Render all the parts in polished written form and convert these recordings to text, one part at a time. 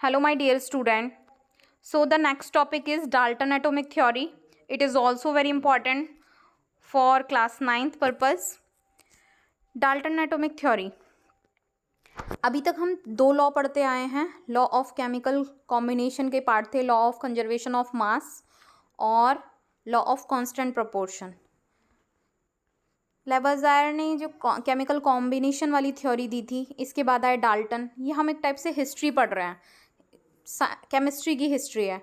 Hello, my dear student. So, the next topic is Dalton atomic theory. It is also very important for class 9th purpose. Dalton atomic theory. अभी तक हम दो law पढ़ते आए हैं. Law of chemical combination के part थे, law of conservation of mass और लॉ ऑफ कांस्टेंट प्रोपोर्शन. लेवज़ायर ने जो केमिकल कॉम्बिनेशन वाली थ्योरी दी थी, इसके बाद आए डाल्टन. ये हम एक टाइप से हिस्ट्री पढ़ रहे हैं, केमिस्ट्री की हिस्ट्री है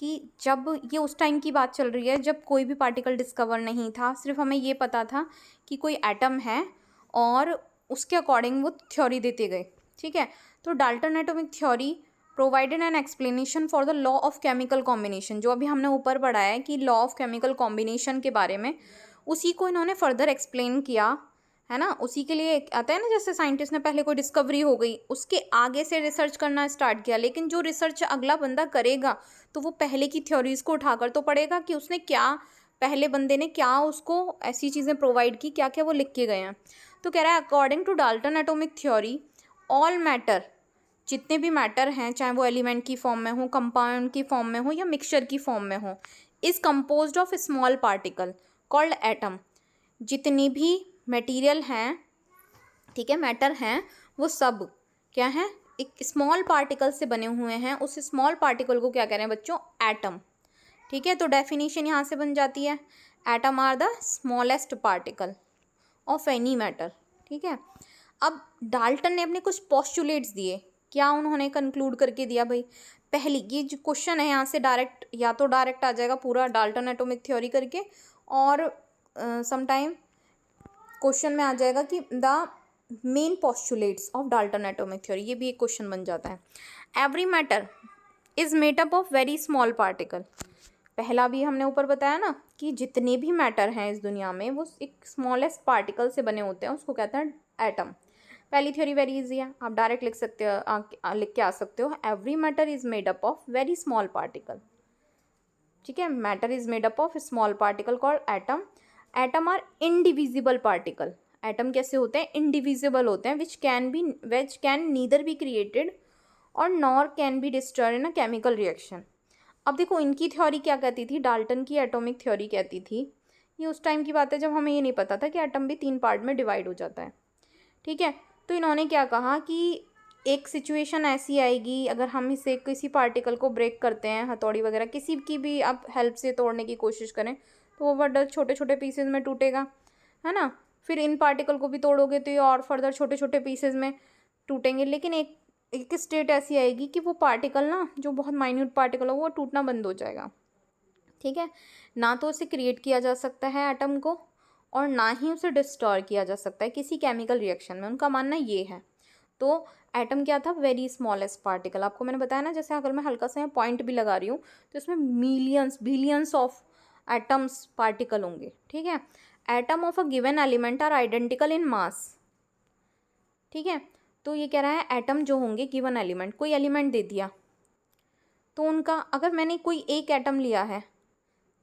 कि जब ये उस टाइम की बात चल रही है जब कोई भी पार्टिकल डिस्कवर नहीं था, सिर्फ हमें ये पता था कि कोई एटम है और उसके अकॉर्डिंग वो थ्योरी देते गए. ठीक है, तो Dalton atomic theory provided an explanation for the law of chemical combination. जो अभी हमने ऊपर पढ़ा है कि लॉ ऑफ केमिकल कॉम्बिनेशन के बारे में, उसी को इन्होंने फर्दर एक्सप्लेन किया है ना. उसी के लिए आता है ना, जैसे साइंटिस्ट ने पहले कोई डिस्कवरी हो गई, उसके आगे से रिसर्च करना स्टार्ट किया, लेकिन जो रिसर्च अगला बंदा करेगा तो वो पहले की थ्योरीज को उठाकर तो पढ़ेगा कि उसने क्या, पहले बंदे ने क्या उसको ऐसी चीज़ें प्रोवाइड की, क्या क्या वो लिख के गए हैं. तो कह रहा है according to Dalton atomic theory all matter, जितने भी मैटर हैं, चाहे वो एलिमेंट की फॉर्म में हो, कंपाउंड की फॉर्म में हो या मिक्सचर की फॉर्म में हो, is composed of small particle called atom. जितनी भी मटेरियल हैं, ठीक है, मैटर हैं, वो सब क्या हैं, एक स्मॉल पार्टिकल से बने हुए हैं. उस स्मॉल पार्टिकल को क्या कह रहे हैं बच्चों, एटम. ठीक है, तो डेफिनेशन यहाँ से बन जाती है, atom are the smallest particle of any matter. ठीक है, अब डाल्टन ने अपने कुछ पोस्टुलेट्स दिए. क्या उन्होंने कंक्लूड करके दिया भाई, पहली ये जो क्वेश्चन है यहाँ से डायरेक्ट, या तो डायरेक्ट आ जाएगा पूरा डाल्टन एटॉमिक थ्योरी करके, और समटाइम क्वेश्चन में आ जाएगा कि the main postulates of Dalton atomic theory. ये भी एक क्वेश्चन बन जाता है. Every matter is made up of very small particle. पहला भी हमने ऊपर बताया ना कि जितने भी मैटर हैं इस दुनिया में वो एक स्मॉलेस्ट पार्टिकल से बने होते हैं, उसको कहते हैं एटम. पहली थ्योरी वेरी इजी है, आप डायरेक्ट लिख सकते हो, लिख के आ सकते हो, every matter is made up of very small particle. ठीक है, matter is made up of small particle called atom. Atom are indivisible particle. एटम कैसे होते हैं, इनडिविजिबल होते हैं, which can neither be created और nor can be destroyed in a chemical reaction. अब देखो इनकी थ्योरी क्या कहती थी, डाल्टन की एटॉमिक थ्योरी कहती थी, ये उस टाइम की बात है जब हमें ये नहीं पता था कि एटम भी 3 पार्ट में डिवाइड हो जाता है. ठीक है, तो इन्होंने क्या कहा कि एक सिचुएशन ऐसी आएगी, अगर हम इसे किसी पार्टिकल को ब्रेक करते हैं, हथौड़ी वगैरह किसी की भी आप हेल्प से तोड़ने की कोशिश करें, तो वो फर्दर छोटे छोटे पीसेज में टूटेगा, है ना. फिर इन पार्टिकल को भी तोड़ोगे तो ये और फर्दर छोटे छोटे पीसेज में टूटेंगे. लेकिन एक स्टेट ऐसी आएगी कि वो पार्टिकल ना, जो बहुत माइन्यूट पार्टिकल हो, वो टूटना बंद हो जाएगा. ठीक है, ना तो उसे क्रिएट किया जा सकता है एटम को, और ना ही उसे डिस्ट्रॉय किया जा सकता है किसी केमिकल रिएक्शन में. उनका मानना ये है. तो एटम क्या था, वेरी स्मॉलेस्ट पार्टिकल. आपको मैंने बताया ना, जैसे अगर मैं हल्का सा पॉइंट भी लगा रही हूँ तो इसमें millions billions of atoms particle होंगे. ठीक है, atom of a given element are identical in mass. ठीक है, तो ये कह रहा है एटम जो होंगे, गिवन एलिमेंट, कोई एलिमेंट दे दिया तो उनका, अगर मैंने कोई एक एटम लिया है,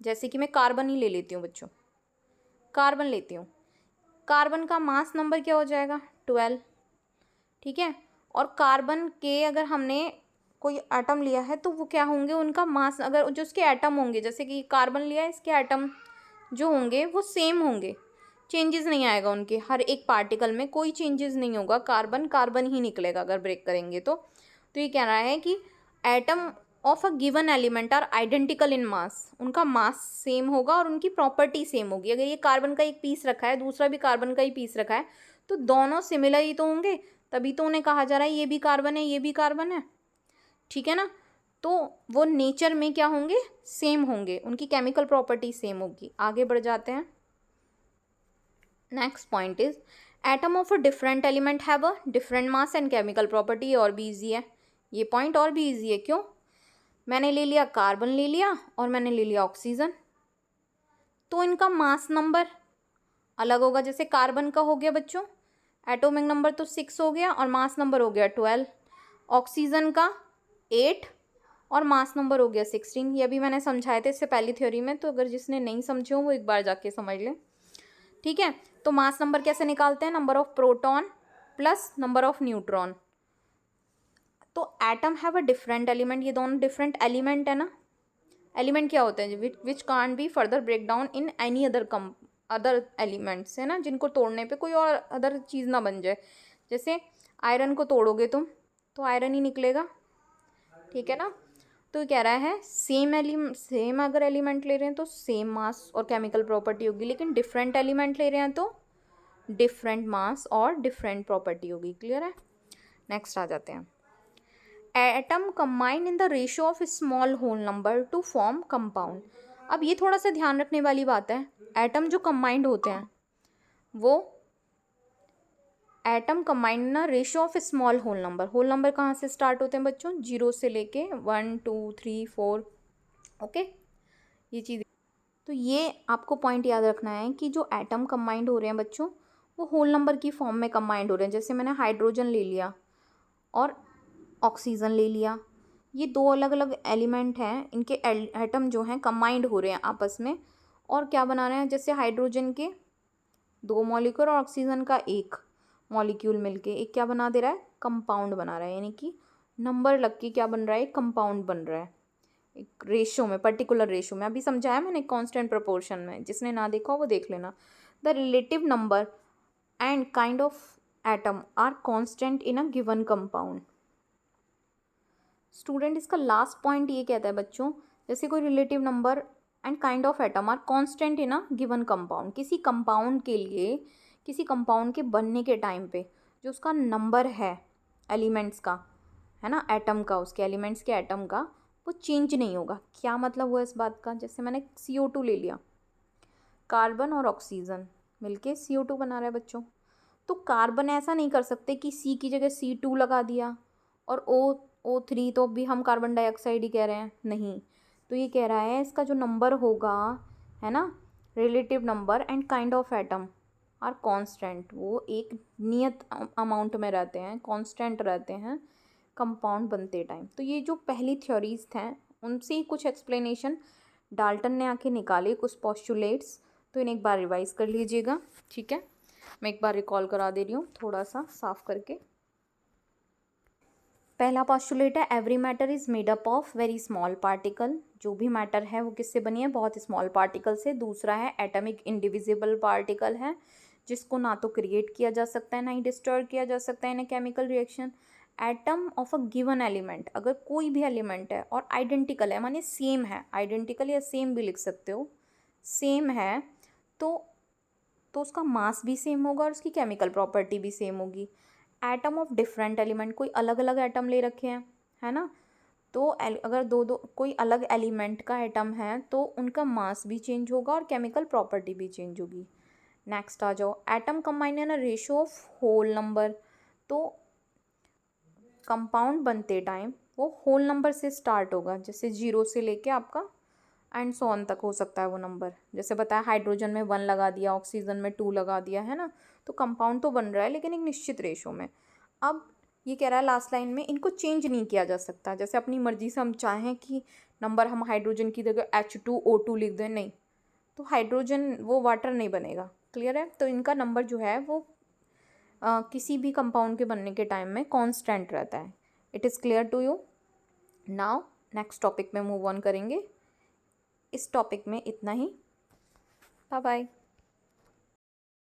जैसे कि मैं कार्बन ही ले लेती हूँ बच्चों, कार्बन लेती हूँ, कार्बन का मास नंबर क्या हो जाएगा, 12. ठीक है, और कार्बन के अगर हमने कोई एटम लिया है तो वो क्या होंगे, उनका मास, अगर जो उसके एटम होंगे, जैसे कि कार्बन लिया है, इसके एटम जो होंगे वो सेम होंगे, चेंजेस नहीं आएगा उनके, हर एक पार्टिकल में कोई चेंजेस नहीं होगा, कार्बन कार्बन ही निकलेगा अगर ब्रेक करेंगे तो. ये कह रहा है कि atom of a given element are identical in mass. उनका मास सेम होगा और उनकी प्रॉपर्टी सेम होगी. अगर ये कार्बन का एक पीस रखा है, दूसरा भी कार्बन का ही पीस रखा है, तो दोनों सिमिलर ही तो होंगे, तभी तो उन्हें कहा जा रहा है ये भी कार्बन है, ये भी कार्बन है. ठीक है ना, तो वो नेचर में क्या होंगे, सेम होंगे, उनकी केमिकल प्रॉपर्टी सेम होगी. आगे बढ़ जाते हैं. Next point is atom of a different element have a different mass and chemical property. और भी ईजी है ये पॉइंट, और भी ईजी है. क्यों, मैंने ले लिया कार्बन, ले लिया, और मैंने ले लिया ऑक्सीजन, तो इनका मास नंबर अलग होगा. जैसे कार्बन का हो गया बच्चों, एटॉमिक नंबर तो 6 हो गया और मास नंबर हो गया 12. ऑक्सीजन का 8 और मास नंबर हो गया 16. ये भी मैंने समझाए थे इससे पहली थ्योरी में, तो अगर जिसने नहीं समझे हो वो एक बार जाके समझ लें. ठीक है, तो मास नंबर कैसे निकालते हैं, number of proton plus number of neutron. तो atom have a different element, ये दोनों डिफरेंट एलिमेंट है ना। एलिमेंट क्या होते हैं, which can't be further break down in any other elements, है ना, जिनको तोड़ने पे कोई और अदर चीज़ ना बन जाए। जैसे आयरन को तोड़ोगे तुम तो आयरन ही निकलेगा, ठीक है ना। तो कह रहा है सेम अगर एलिमेंट ले रहे हैं तो सेम मास और केमिकल प्रॉपर्टी होगी, लेकिन डिफरेंट एलिमेंट ले रहे हैं तो डिफरेंट मास और डिफरेंट प्रॉपर्टी होगी। क्लियर है। नेक्स्ट आ जाते हैं। Atom combine in the ratio of small whole number to form compound. अब ये थोड़ा सा ध्यान रखने वाली बात है, एटम जो कंबाइंड होते हैं वो एटम कंबाइंड ना ratio of small whole number कहाँ से स्टार्ट होते हैं बच्चों, 0 से लेके 1 2 3 4, ओके। ये चीज़, तो ये आपको पॉइंट याद रखना है कि जो एटम कंबाइंड हो रहे हैं बच्चों वो होल नंबर की फॉर्म में कंबाइंड हो रहे हैं। जैसे मैंने हाइड्रोजन ले लिया और ऑक्सीजन ले लिया, ये दो अलग अलग एलिमेंट हैं, इनके एटम जो हैं कंबाइंड हो रहे हैं आपस में, और क्या बना रहे हैं, जैसे हाइड्रोजन के 2 मॉलिक्यूल और ऑक्सीजन का 1 मॉलिक्यूल मिलके एक क्या बना दे रहा है, कंपाउंड बना रहा है। यानी कि नंबर लग के क्या बन रहा है, कंपाउंड बन रहा है एक रेशो में, पर्टिकुलर रेशो में। अभी समझाया मैंने कांस्टेंट प्रोपोर्शन में, जिसने ना देखा वो देख लेना। The relative number and kind of atom are constant in a given compound. Student इसका लास्ट पॉइंट ये कहता है बच्चों, जैसे कोई relative number and kind of atom are constant in a given compound. किसी कंपाउंड के लिए, किसी कंपाउंड के बनने के टाइम पे जो उसका नंबर है एलिमेंट्स का, है ना, एटम का, उसके एलिमेंट्स के एटम का, वो चेंज नहीं होगा। क्या मतलब हुआ इस बात का, जैसे मैंने CO2 ले लिया, कार्बन और ऑक्सीजन मिलके CO2 बना रहा है बच्चों। तो कार्बन ऐसा नहीं कर सकते कि C की जगह C2 लगा दिया, और O3 तो भी हम कार्बन डाइऑक्साइड ही कह रहे हैं, नहीं। तो ये कह रहा है इसका जो नंबर होगा, है ना, relative number and kind of atom are constant, वो एक नियत अमाउंट में रहते हैं, कांस्टेंट रहते हैं कंपाउंड बनते टाइम। तो ये जो पहली थ्योरीज थे उनसे ही कुछ एक्सप्लेनेशन डाल्टन ने आके निकाले, कुछ पोस्टुलेट्स। तो इन्हें एक बार रिवाइज कर लीजिएगा, ठीक है। मैं एक बार रिकॉल करा दे रही हूँ थोड़ा सा साफ करके। पहला पोस्टुलेट है, every matter is made up of very small particle. जो भी मैटर है वो किससे बनी है, बहुत स्मॉल पार्टिकल से। दूसरा है, एटमिक इंडिविजिबल पार्टिकल है, जिसको ना तो क्रिएट किया जा सकता है ना ही डिस्ट्रॉय किया जा सकता है in a chemical reaction. Atom of a given element, अगर कोई भी एलिमेंट है और आइडेंटिकल है, माने सेम है, आइडेंटिकल या सेम भी लिख सकते हो, सेम है, तो उसका मास भी सेम होगा और उसकी केमिकल प्रॉपर्टी भी सेम होगी। एटम ऑफ डिफरेंट एलिमेंट, कोई अलग अलग एटम ले रखे हैं, है ना, तो अगर दो दो कोई अलग एलिमेंट का एटम है तो उनका मास भी चेंज होगा और केमिकल प्रॉपर्टी भी चेंज होगी। नेक्स्ट आ जाओ, atom combine in a ratio of whole number. तो कंपाउंड बनते टाइम वो होल नंबर से स्टार्ट होगा, जैसे 0 से लेके आपका एंड सो ऑन तक हो सकता है वो नंबर। जैसे बताया, हाइड्रोजन में 1 लगा दिया, ऑक्सीजन में 2 लगा दिया, है ना। तो कंपाउंड तो बन रहा है लेकिन एक निश्चित रेशो में। अब ये कह रहा है लास्ट लाइन में, इनको चेंज नहीं किया जा सकता। जैसे अपनी मर्जी से हम चाहें कि नंबर हम हाइड्रोजन की जगह H2O2 लिख दें, नहीं, तो हाइड्रोजन वो वाटर नहीं बनेगा। क्लियर है। तो इनका नंबर जो है वो किसी भी कंपाउंड के बनने के टाइम में कांस्टेंट रहता है। It is clear to you. Now next topic में मूव ऑन करेंगे। इस टॉपिक में इतना ही। Bye bye.